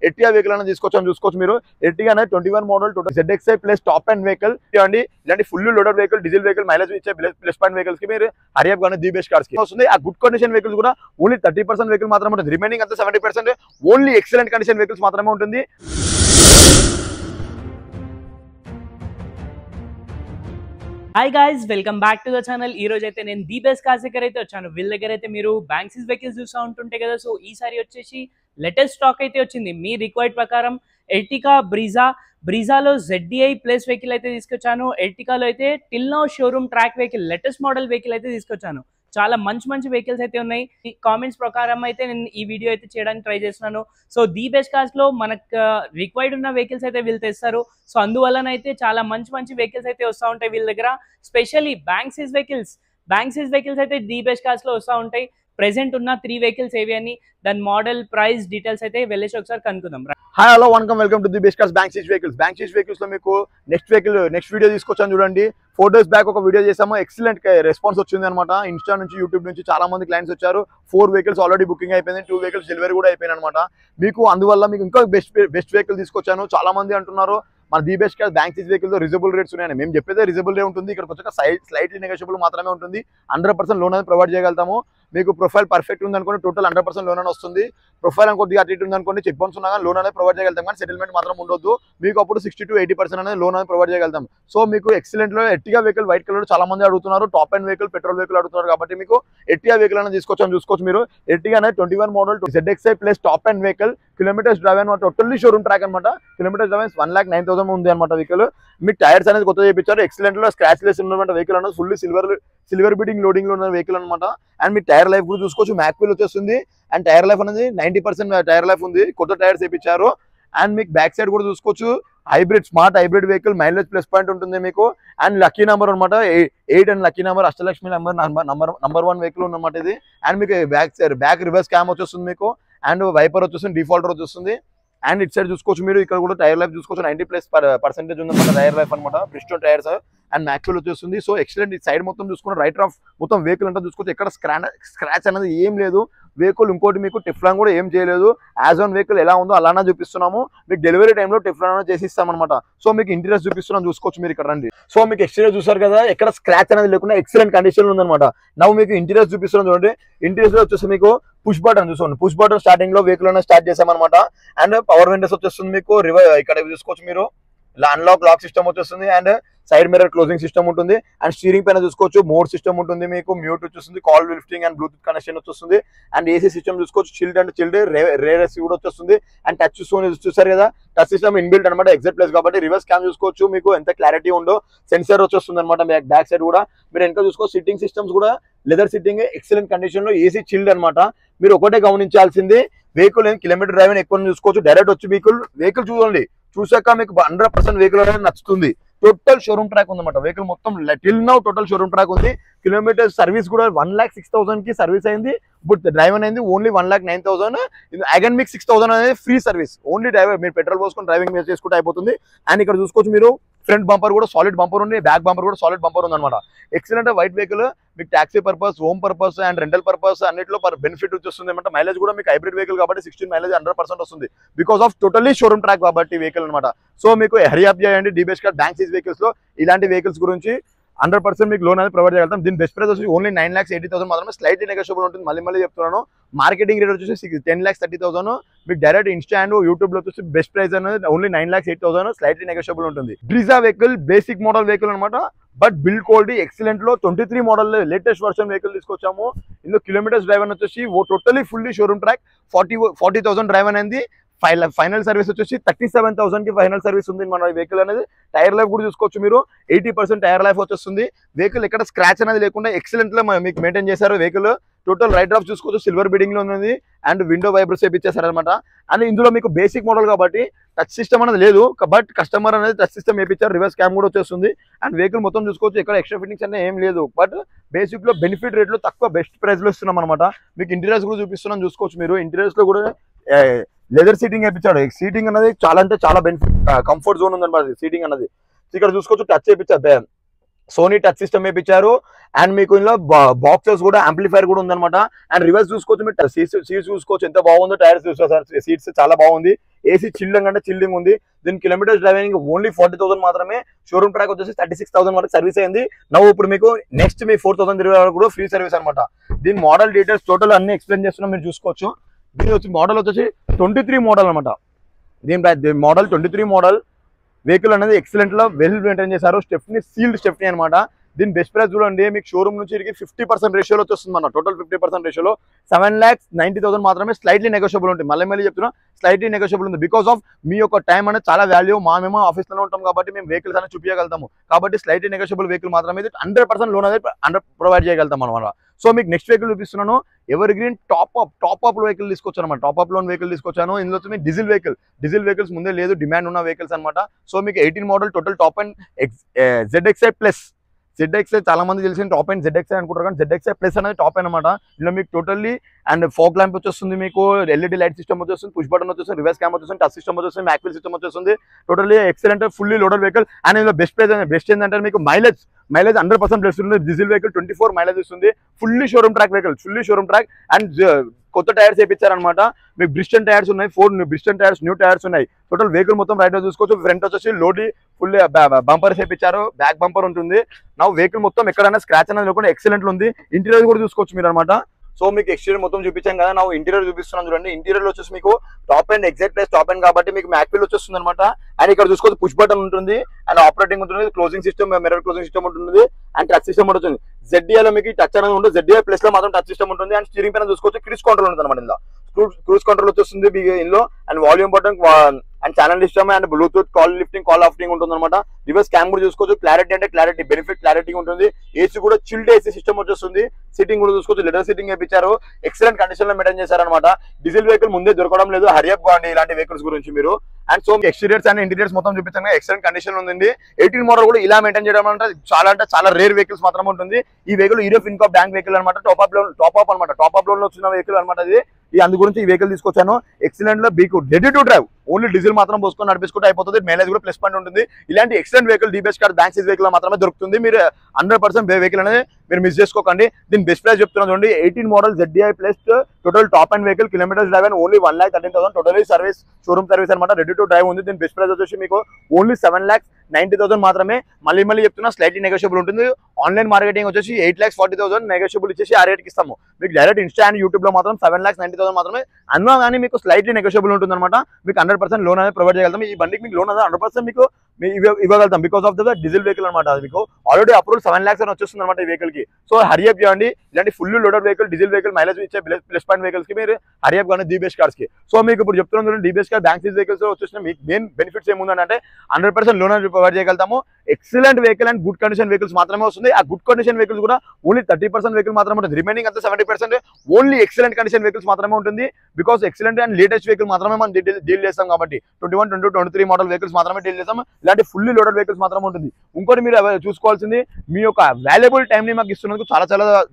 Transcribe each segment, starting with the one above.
Ertiga vehicle అనేది చూసుకోవచ్చు మీరు. ఎర్టిగా అనేది 21 model ZXi plus top and vehicle అండి. ఇలాంటి full loaded vehicle, diesel vehicle, mileage ఇచ్చే ప్లస్ పాయింట్ వెహికల్స్ కి మీరు హరియప్ గానే ది బెస్ట్ కార్స్ కి వస్తుంది. ఆ గుడ్ కండిషన్ వెహికల్స్ కూడా ఓన్లీ 30% వెహికల్ మాత్రమే ఉంటుంది. రిమైనింగ్ అంతా 70% ఓన్లీ ఎక్సలెంట్ కండిషన్ వెహికల్స్ మాత్రమే ఉంటుంది. Hi guys, welcome back to the channel. ఈ రోజు అయితే నేను ది బెస్ట్ కార్స్ దగ్గర అయితే వచ్చాను. వీళ్ళ దగ్గర అయితే మీరు బ్యాంక్సిస్ వెహికల్స్ చూస్తూ ఉంటుంటే కదా. సో ఈసారి వచ్చేసి లేటెస్ట్ స్టాక్ అయితే వచ్చింది. మీ రిక్వైర్డ్ ప్రకారం ఎర్టికా బ్రీజాలో ZDI ప్లస్ వెహికల్ అయితే తీసుకొచ్చాను. ఎర్టికాలో అయితే till now showroom track vehicle, latest model vehicle అయితే తీసుకొచ్చాను. చాలా మంచి వెహికల్స్ అయితే ఉన్నాయి. ఈ కామెంట్స్ ప్రకారం అయితే నేను ఈ వీడియో అయితే చేయడానికి ట్రై చేస్తున్నాను. సో ది బెస్ట్ కార్స్ లో మనకు రిక్వైర్డ్ ఉన్న వెహికల్స్ అయితే వీళ్ళు తెస్తారు. సో అందువల్లనైతే చాలా మంచి వెహికల్స్ అయితే వస్తూ ఉంటాయి వీళ్ళ దగ్గర. స్పెషల్లీ బ్యాంక్సిస్ వెహికల్స్ అయితే ది బెస్ట్ కార్స్ లో వస్తూ ఉంటాయి. ప్రెసెంట్ ఉన్న 3 వెహికల్స్ ఏవి అని, దాని మోడల్, ప్రైస్ డీటెయిల్స్ అయితే వెళ్ళేసి ఒకసారి కనుక్కుందాం. Hi hello welcome to the best cars బ్యాంక్సిస్ వెహికల్స్ లో మీకు నెక్స్ట్ వీడియో తీసుకొచ్చాను చూడండి. 4 days బ్యాక్ ఒక వీడియో చేసాము. ఎక్సలెంట్ రెస్పాన్స్ వచ్చింది అనమాట. ఇన్స్టా నుంచి, యూట్యూబ్ నుంచి చాలా మంది క్లయింట్స్ వచ్చారు. 4 వెహికల్స్ ఆల్రెడీ బుకింగ్ అయిపోయింది, 2 వెహికల్స్ డెలివరీ కూడా అయిపోయింది అనమాట. మీకు అందువల్ల మీకు ఇంకా బెస్ట్ వెహికల్ తీసుకొచ్చాను. చాలా మంది అంటున్నారు మన ది బెస్ట్ కార్స్ బ్యాంక్సిస్ వెహికల్ లో రిజబుల్ రేట్స్ ఉన్నాయని. మేము చెప్పేదే రిజబుల్ రేట్ ఉంటుంది. ఇక్కడికి వచ్చాక స్లైట్లీ నెగోషియబుల్ మాత్రమే ఉంటుంది. 100% లోన్ అనేది ప్రొవైడ్ చేయగలుగుతాము. మీకు ప్రొఫైల్ పర్ఫెక్ట్ ఉందనుకోండి టోటల్ 100% లోన్ అని వస్తుంది. ప్రొఫైల్ కొద్దిగా అటు ఇటు ఉందనుకోండి, చెక్ బౌన్స్ ఉన్నా కానీ లోన్ అనేది ప్రొవైడ్ చేయగలుగుతాం. కానీ సెటిల్మెంట్ మాత్రం ఉండొద్దు. మీకు అప్పుడు 60 to 80% అనేది లోన్ అనేది ప్రొవైడ్ చేయగలుగుతాం. సో మీకు ఎక్సలెంట్ లో ఎర్టిగా వెహికల్ వైట్ కలర్ చాలా మంది అడుగుతున్నారు. Top and vehicle, petrol vehicle అడుగుతున్నారు. కాబట్టి మీకు ఎర్టిగా వెహికల్ అనేది చూసుకోవచ్చు మీరు. ఎర్టిగా అనేది 21 model ZXi plus top and vehicle, kilometres drive అనమాట. టోటల్లీ షోరూమ్ ట్రాక్ అనమాట. కిలోమీటర్స్ డ్రైవ్ 1,09,000 ఉంది అనమాట వెహికల్. మీకు టైర్స్ అనేది కొత్త చేయించారు. ఎక్సలెంట్ లో స్క్రాచ్ లెస్ ఉన్నమాట వెహికల్ అనేది. ఫుల్లీ సిల్వర్ బీడింగ్ లోడింగ్ లో ఉన్న వెహికల్ అనమాట. అండ్ మీ టైర్ లైఫ్ కూడా చూసుకోవచ్చు. మ్యాక్విల్ వచ్చేస్తుంది. అండ్ టైర్ లైఫ్ అనేది 90% టైర్ లైఫ్ ఉంది. కొత్త టైర్స్ వేయించారు. అండ్ మీకు బ్యాక్ సైడ్ కూడా చూసుకోవచ్చు. Smart hybrid vehicle, mileage plus point ఉంటుంది మీకు. అండ్ లక్కీ నెంబర్ అనమాట 8 and lucky number, Ashtalakshmi number 1 vehicle ఉందన్నమాట ఇది. అండ్ మీకు బ్యాక్ రివర్స్ క్యామ్ వచ్చేస్తుంది మీకు. అండ్ వైపర్ వచ్చేస్తుంది, డిఫాల్టర్ వచ్చేస్తుంది. అండ్ ఇట్ సైడ్ చూసుకోవచ్చు మీరు. ఇక్కడ కూడా టైర్ లైఫ్ చూసుకోవచ్చు. 90+% ఉందన్నమాట టైర్ లైఫ్ అనమాట. బ్రిస్టోన్ టైర్స్ అండ్ మ్యాక్యుల్ వచ్చేస్తుంది. So excellent. ఈ సైడ్ మొత్తం చూసుకుంటే రైట్ ఆఫ్ మొత్తం వెహికల్ అంతా చూసుకోవచ్చు. ఎక్కడ స్క్రాచ్ అనేది ఏం లేదు వెహికల్. ఇంకోటి మీకు టిఫ్లాన్ కూడా ఏం చేయలేదు. యాజ్ ఆన్ వెహికల్ ఎలా ఉందో అలానే చూపిస్తున్నాము. మీకు డెలివరీ టైంలో టిఫ్లాన్ చేసి ఇస్తామన్నమాట. సో మీకు ఇంటీరియర్స్ చూపిస్తున్నాం, చూసుకోవచ్చు మీరు ఇక్కడ రండి. సో మీకు ఎక్స్టీరియర్ చూసారు కదా, ఎక్కడ స్క్రాచ్ అనేది లేకుండా ఎక్సలెంట్ కండిషన్ ఉందన్నమాట. నవ్వు మీకు ఇంటీరియర్స్ చూపిస్తున్నాం చూడండి. ఇంటీరియర్స్ లో వచ్చేసి మీకు పుష్ బటన్ చూసుకోండి. పుష్ బటన్ స్టార్టింగ్ లో వెహికల్ స్టార్ట్ చేసామన్నమాట. అండ్ పవర్ విండోస్ వచ్చేస్తుంది మీకు. ఇక్కడ చూసుకోవచ్చు మీరు. అన్లాక్ లాక్ సిస్టమ్ వచ్చేస్తుంది. And side mirror closing system ఉంటుంది. అండ్ స్టీరింగ్ పైన చూసుకోవచ్చు మోడ్ సిస్టమ్ ఉంటుంది మీకు. మ్యూట్ వచ్చేస్తుంది, call lifting and Bluetooth connection వచ్చేస్తుంది. అండ్ ఏసీ సిస్టమ్ చూసుకోవచ్చు. చిల్డ్ రేర్ ఏసీ కూడా వచ్చేస్తుంది. అండ్ టచ్ చూసారు కదా, టచ్ సిస్టమ్ ఇన్బిల్ట్ అనమాట. ఎగ్జిట్ ప్లేస్ కాబట్టి రివర్స్ క్యామ్ చూసుకోవచ్చు. మీకు ఎంత క్లారిటీ ఉందో సెన్సర్ వచ్చేస్తుంది అనమాట. బ్యాక్ సైడ్ కూడా మీరు వెనక చూసుకోవచ్చు. సిట్టింగ్ సిస్టమ్స్ కూడా లెదర్ సిట్టింగ్, ఎక్సలెంట్ కండిషన్ లో. ఏసీ చిల్డ్ అనమాట. మీరు ఒకటే గమనించాల్సింది, వెహికల్ కిలోమీటర్ డ్రైవ్ ఎక్కువ చూసుకోవచ్చు. డైరెక్ట్ వచ్చి వెహికల్ చూడండి. చూసాక మీకు 100% వెహికల్ అనేది నచ్చుతుంది. టోటల్ షోరూమ్ ట్రాక్ ఉందన్నమాట. వెహికల్ మొత్తం till now total showroom track ఉంది. కిలోమీటర్ సర్వీస్ కూడా 1,06,000 కి సర్వీస్ అయింది. ఇప్పుడు డ్రైవ్ అనేది ఓన్లీ 1,09,000. అగైన్ మీకు 6,000 అనేది ఫ్రీ సర్వీస్. ఓన్లీ డ్రైవర్ మీరు పెట్రోల్ పోసుకొని డ్రైవింగ్ చేసుకుంటే అయిపోతుంది. అండ్ ఇక్కడ చూసుకోవచ్చు మీరు. ఫ్రంట్ బంపర్ కూడా సాలిడ్ బంపర్ ఉంది. బ్యాక్ బంపర్ కూడా సాలిడ్ బంపర్ ఉంది అనమాట. Excellent white vehicle. మీకు taxi purpose, home purpose and rental purpose అన్నింటిలో బెనిఫిట్ వచ్చేస్తుంది అనమాట. మైలేజ్ కూడా మీకు హైబ్రిడ్ వెహికల్ కాబట్టి 16 మైలేజ్ 100% వస్తుంది. Because of totally showroom track కాబట్టి వెహికల్ అనమాట. సో మీకు హరియప్ చేయండి. ది బెస్ట్ కార్స్ బ్యాంక్సిస్ వెహికల్స్ లో ఇలాంటి వెహికల్స్ గురించి 100% మీకు లోన్ అనేది ప్రొవైడ్ చేయగలుగుతాం. దీని బెస్ట్ ప్రైస్ వచ్చి ఓన్లీ 9,80,000 మాత్రమే. స్లైట్లీ నెగోషియబుల్ ఉంటుంది. మళ్ళీ చెప్తున్నాను. మార్కెటింగ్ రేట్ వచ్చేసి 10,30,000. మీకు డైరెక్ట్ ఇన్స్టా అండ్ యూట్యూబ్ లో వచ్చి బెస్ట్ ప్రైస్ అనేది ఓన్లీ 9,08,000. స్లైట్లీ నెగోషియబుల్ ఉంటుంది. Brezza vehicle basic model vehicle అనమాట. బట్ బిల్డ్ క్వాలిటీ ఎక్సలెంట్ లో 23 మోడల్ లేటెస్ట్ వర్షన్ వెహికల్ తీసుకొచ్చాము. ఇందులో కిలోమీటర్స్ డ్రైవ్ అని వచ్చేసి totally fully showroom track 40,000 drive అనేది. ఫైనల్ సర్వీస్ వచ్చేసి 37,000 కి ఫైనల్ సర్వీస్ ఉంది మన వెహికల్ అనేది. టైర్ లైఫ్ కూడా చూసుకోవచ్చు మీరు. 80% టైర్ లైఫ్ వచ్చేస్తుంది. వెహికల్ ఎక్కడ స్క్రాచ్ అనేది లేకుండా ఎక్సలెంట్ లో మీకు మెయింటైన్ చేశారు వెహికల్. టోటల్ రైట్ డ్రాప్ చూసుకోవచ్చు. సిల్వర్ బీడింగ్ లో ఉంది. అండ్ విండో వైబ్రస్ వేయించేశారు అనమాట. అండ్ ఇందులో మీకు బేసిక్ మోడల్ కాబట్టి టచ్ సిస్టమ్ అనేది లేదు. బట్ కస్టమర్ అనేది టచ్ సిస్టమ్ వేయించారు. రివర్స్ క్యామ్ కూడా వచ్చేస్తుంది. అండ్ వెహికల్ మొత్తం చూసుకోవచ్చు. ఇక్కడ ఎక్స్ట్రా ఫిట్టింగ్స్ అనేది ఏం లేదు. బట్ బేసిక్ లో బెనిఫిట్ రేట్ లో తక్కువ బెస్ట్ ప్రైస్ లో ఇస్తున్నాం అనమాట. మీకు ఇంటీరియర్స్ కూడా చూపిస్తున్నాం, చూసుకోవచ్చు మీరు. ఇంటీరియర్స్ లో కూడా లెదర్ సీటింగ్ వేయించాడు. సీటింగ్ అనేది చాలా అంటే చాలా బెనిఫిట్, కంఫర్ట్ జోన్ ఉందన్నమాట సీటింగ్ అనేది. ఇక్కడ చూసుకోవచ్చు టచ్ వేయించారు. సోనీ టచ్ సిస్టమ్ వేయించారు. అండ్ మీకు ఇందులో బాక్సెస్ కూడా యాంప్లిఫైర్ కూడా ఉందన్నమాట. అండ్ రివర్స్ చూసుకోవచ్చు, మీరు సీట్స్ చూసుకోవచ్చు ఎంత బాగుందో. టైర్స్ చూసుకోవచ్చు, సీట్స్ చాలా బాగుంది. ఏసీ చిల్లింగ్ అంటే చిల్లింగ్ ఉంది. దీని కిలోమీటర్స్ డ్రైవింగ్ ఓన్లీ 40,000 మాత్రమే. షోరూమ్ ట్రాక్ వచ్చేసి 36,000 వరకు సర్వీస్ అయింది. నవ్వు ఇప్పుడు మీకు నెక్స్ట్ మీ 4,000 తిరిగే వరకు కూడా ఫ్రీ సర్వీస్ అనమాట. దీని మోడల్ డీటెయిల్స్ టోటల్ అన్ని ఎక్స్ప్లెయిన్ చేస్తున్నా, మీరు చూసుకోవచ్చు. దీని వచ్చి మోడల్ వచ్చేసి 23 మోడల్ అనమాట. దీని మోడల్ 23 మోడల్. వెహికల్ అనేది ఎక్సలెంట్ లో వెల్ మెయింటైన్ చేశారు. స్టెఫ్నీ సీల్డ్ స్టెఫ్నీ అనమాట. దీని బెస్ట్ ప్రైస్ చూడండి, మీకు షోరూమ్ నుంచి 50% రేషియోలో వచ్చేస్తుంది మన టోటల్ 50% రేషియోలో 7,90,000 మాత్రమే. స్లైట్లీ నెగోషియబుల్ ఉంటుంది. మళ్ళీ చెప్తున్నా, స్లైట్లీ నెగోషియబుల్ ఉంది. బికాస్ ఆఫ్ మీ యొక్క టైం అనేది చాలా వాల్యూ. మేము ఆఫీస్లోనే ఉంటాం కాబట్టి మేము వెహికల్స్ అనేది చూపించగలుగుతాము. కాబట్టి స్లైట్లీ నెగోషియబుల్ వెహికల్ మాత్రమే 100% లోన్ అనేది ప్రొవైడ్ చేయగలుగుతాం అనమాట. సో మీకు నెక్స్ట్ వెహికల్ చూపిస్తున్నాను. Ever green top up vehicle తీసుకొచ్చాను అనమాట. టాప్ అప్ లోన్ వెహికల్ తీసుకొచ్చాను. ఇందులో వచ్చి మీకు డీజిల్ వెహికల్స్ ముందే లేదు, డిమాండ్ ఉన్న వెహికల్స్ అనమాట. సో మీకు 18 model total top and ZXi plus. ZXi చాలా మంది తెలిసిన టాప్ అండ్ ZXi అనుకుంటారు, కానీ ZXi ప్లస్ అనేది టాప్ అనమాట. ఇందులో మీకు టోటల్లీ అండ్ ఫోక్ ల్యాంప్ వచ్చేస్తుంది, మీకు LED లైట్ సిస్టమ్ వచ్చేస్తుంది, పుష్ బటన్ వచ్చేస్తుంది, రివర్స్ క్యామ్ వచ్చేస్తుంది, టచ్ సిస్టమ్ వచ్చేస్తుంది, మ్యాక్విల్ సిస్టమ్ వచ్చేస్తుంది. Totally excellent fully loaded vehicle. And ఇందులో బెస్ట్ ఏంటంటే మీకు మైలేజ్ 100% ప్లస్ ఉంది. డీజిల్ వెహికల్ 24 మైలేజ్ ఇస్తుంది. Fully showroom track vehicle, fully showroom track. And కొత్త టైర్స్ వేయించారనమాట. మీకు బ్రిస్టన్ టైర్స్ ఉన్నాయి, 4 బ్రిస్టన్ టైర్స్, న్యూ టైర్స్ ఉన్నాయి. టోటల్ వెహికల్ మొత్తం రైట్ చూసుకోవచ్చు. ఫ్రంట్ వచ్చేసి లోడీ ఫుల్ బంపర్స్ వేయించారు, బ్యాక్ బంపర్ ఉంటుంది. నా వెహికల్ మొత్తం ఎక్కడైనా స్క్రాచ్ అనేది లేకుండా ఎక్సలెంట్ ఉంది. ఇంటీరియర్ కూడా చూసుకోవచ్చు మీరు అనమాట. సో మీకు ఎక్స్టీరియర్ మొత్తం చూపించాం కదా, నా ఇంటీరియర్ చూపిస్తున్నాను చూడండి. ఇంటీరియర్ వచ్చేసి మీకు top and exact place top and కాబట్టి మీకు మ్యాక్విల్ వచ్చేస్తుంది అనమాట. అండ్ ఇక్కడ చూసుకోవచ్చు పుష్ బటన్ ఉంటుంది, అండ్ ఆపరేటింగ్ ఉంటుంది, closing system, mirror closing system ఉంటుంది, అండ్ టచ్ సిస్టమ్ ఉంటుంది. ZDI లో మీకు టచ్ అనేది ఉంటుంది. ZDI ప్లస్ లో మాత్రం టచ్ సిస్టమ్ ఉంటుంది. అండ్ స్టీరింగ్ పైన చూసుకోవచ్చు క్రూజ్ కంట్రోల్ ఉంటుంది అనమాట. ఇందులో క్రూజ్ కంట్రోల్ వచ్చేస్తుంది ఇందులో. And volume button and channel system and Bluetooth call lifting, call ఆఫ్టింగ్ ఉంటుంది అనమాట. రివర్స్ క్యామ్ కూడా చూసుకోవచ్చు. క్లారిటీ అంటే క్లారిటీ, బెనిఫిట్ క్లారిటీ ఉంటుంది. ఏసీ కూడా చిల్డ్ ఏసీ సిస్టమ్ వచ్చేస్తుంది. సీటింగ్ కూడా చూసుకోవచ్చు, లెదర్ సీటింగ్ వేయించారు. ఎక్సలెంట్ కండిషన్ లో మెయింటైన్ చేశారనమాట. డీజిల్ వెహికల్ ముందే దొరకడం లేదు, హరియప్ కాండి ఇలాంటి వెహికల్స్ గురించి మీరు. And so exteriors and interiors మొత్తం చూపించాను. ఎక్సలెంట్ కండిషన్ ఉంది. 18 మోడల్ కూడా ఇలా మెయింటైన్ చేయడం అంటే చాలా రేర్ వెహికల్స్ మాత్రమే ఉంటుంది. ఈ వెహికల్ హీరో ఫిన్కాప్ బ్యాంక్ వెహికల్ అనమాట. టాప్ అప్ లోన్ లో వచ్చిన వెహికల్ అనమాట. ఇది అందు గురించి ఈ వెహికల్ తీసుకొచ్చాను. ఎక్సలెంట్ లో మీకు ready to drive, only diesel మాత్రం పోసుకొని నడిపించుకుంటే అయిపోతుంది. మైలేజ్ కూడా ప్లస్ పాయింట్ ఉంటుంది. ఇలాంటి excellent vehicle DBS car bank seize vehicle మాత్రమే దొరుకుతుంది. మీరు 100% వెహికల్ అనేది మీరు మిస్ చేసుకోకండి. దీని బెస్ట్ ప్రైస్ చెప్తున్నాను చూడండి. 18 model ZDI plus total top and vehicle, kilometres drive only 1,13,000. Totally service, showroom service అనమాట. రెడీ టు డ్రైవ్ ఉంది. దీని బెస్ట్ ప్రైస్ వచ్చేసి మీకు ఓన్లీ 7,90,000 మాత్రమే. మళ్ళీ చెప్తున్నా, స్లైట్లీ నెగోషియబుల్ ఉంటుంది. ఆన్లైన్ మార్కెటింగ్ వచ్చేసి 8,40,000 నెగోషియబుల్ ఇచ్చేసి ఆ రేట్కి ఇస్తాము. మీకు డైరెక్ట్ ఇన్స్టా అండ్ యూట్యూబ్ లో మాత్రం 7,90,000 మాత్రమే. అన్నా కానీ మీకు స్లైట్లీ నెగోషియబుల్ ఉంటుంది అనమాట. మీకు 100% లోన్ అనేది ప్రొవైడ్ చేయగలుగుతాం. ఈ బండికి మీకు లోన్ అనేది 100% మీకు ఇవ్వగలుగుతాం. Because of the diesel vehicle అనమాట. అది మీకు ఆల్రెడీ అప్రూవల్ 7 lakhs అని వచ్చేస్తుంది అనమాట ఈ వెహికల్ కి. సో హరియప్ చేయండి. ఇలాంటి full loaded vehicle, diesel vehicle, mileage ఇచ్చే ప్లస్ పాయింట్ వెహికల్స్ కి మీరు హరియప్ కానీ DBS కార్స్ కి. సో మీకు ఇప్పుడు చెప్తున్నాను, DBS car bank seize vehicles వచ్చేసిన మీకు మెయిన్ బెనిఫిట్స్ ఏముందంటే 100% లోన్ అనేది ప్రొవైడ్ చేయగలుగుతాము. Excellent vehicle and good condition vehicles మాత్రమే వస్తుంది. ఆ గుడ్ కండిషన్ వెహికల్స్ కూడా ఓన్లీ 30% వెహికల్ మాత్రమే ఉంటుంది. రిమైనింగ్ అంతా 70% ఓన్లీ ఎక్సలెంట్ కండిషన్ వెహికల్స్ మాత్రమే ఉంటుంది. Because excellent and latest vehicle మాత్రమే మనం డీల్ చేస్తాం కాబట్టి 21, 22, 23 మోడల్ వెహికల్స్ మాత్రమే డీల్ చేస్తాం. ఇలాంటి ఫుల్లీ లోడెడ్ వెహికల్స్ మాత్రమే ఉంటుంది. ఇంకోటి మీరు చూసుకోవాల్సింది, మీ యొక్క వాల్యుబుల్ టైం ని మాకు ఇస్తున్నందుకు చాలా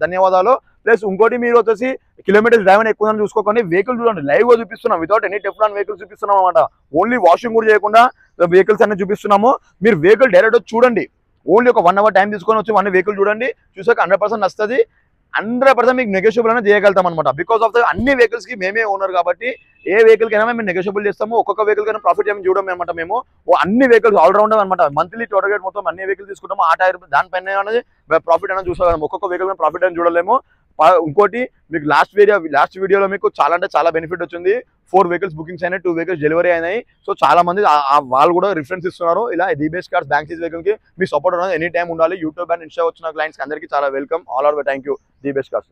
ధన్యవాదాలు. ప్లస్ ఇంకోటి మీరు వచ్చేసి కిలోమీటర్స్ డ్రైవ్ అని ఎక్కువ చూసుకోకండి. వెహికల్ చూడండి, లైవ్ గా చూపిస్తున్నాం. వితౌట్ ఎనీ టెఫ్లాన్ వెహికల్స్ చూపిస్తున్నాం అనమాట. ఓన్లీ వాషింగ్ కూడా చేయకుండా వెహికల్స్ అన్ని చూపిస్తున్నాము. మీరు వెహికల్ డైరెక్ట్ చూడండి. ఓన్లీ ఒక 1 hour టైం తీసుకొని వచ్చి వెహికల్ చూడండి. చూసాక 100% వస్తుంది. 100% మీకు నెగోషియబుల్ అనేది చేయగలుగుతాం అనమాట. బికాస్ ఆఫ్ ద అన్ని వెహికల్స్ కి మేమే ఓనర్ కాబట్టి ఏ వెహికల్ కైనా మేము నెగోషియబుల్ చేస్తాము. ఒక్కొక్క వెహికల్ కైనా ప్రాఫిట్ ఏమి చూడడం అనమాట. మేము అన్ని వెహికల్స్ ఆల్రౌండర్ అనమాట. మంత్లీ టోటల్ మొత్తం అన్ని వెహికల్స్ తీసుకుంటాము. ఆ టైర్ దానిపైన అనేది ప్రాఫిట్ అనేది చూసుకోగలం. ఒక్కొక్క వెహికల్ ప్రాఫిట్ అని చూడలేము. ఇంకోటి మీకు లాస్ట్ వీడియోలో మీకు చాలా బెనిఫిట్ వచ్చింది. 4 వెహికల్స్ బుకింగ్స్ అయినాయి, 2 వెహికల్స్ డెలివరీ అయినాయి. సో చాలా మంది వాళ్ళు కూడా రిఫరెన్స్ ఇస్తున్నారు. ఇలా DBS cars bank seize vehicle కి మీ సపోర్ట్ అనేది ఎనీ టైం ఉండాలి. యూట్యూబ్ అండ్ ఇన్స్టా వచ్చిన క్లయింట్స్ అందరికీ చాలా welcome. All are thank you DBS cars.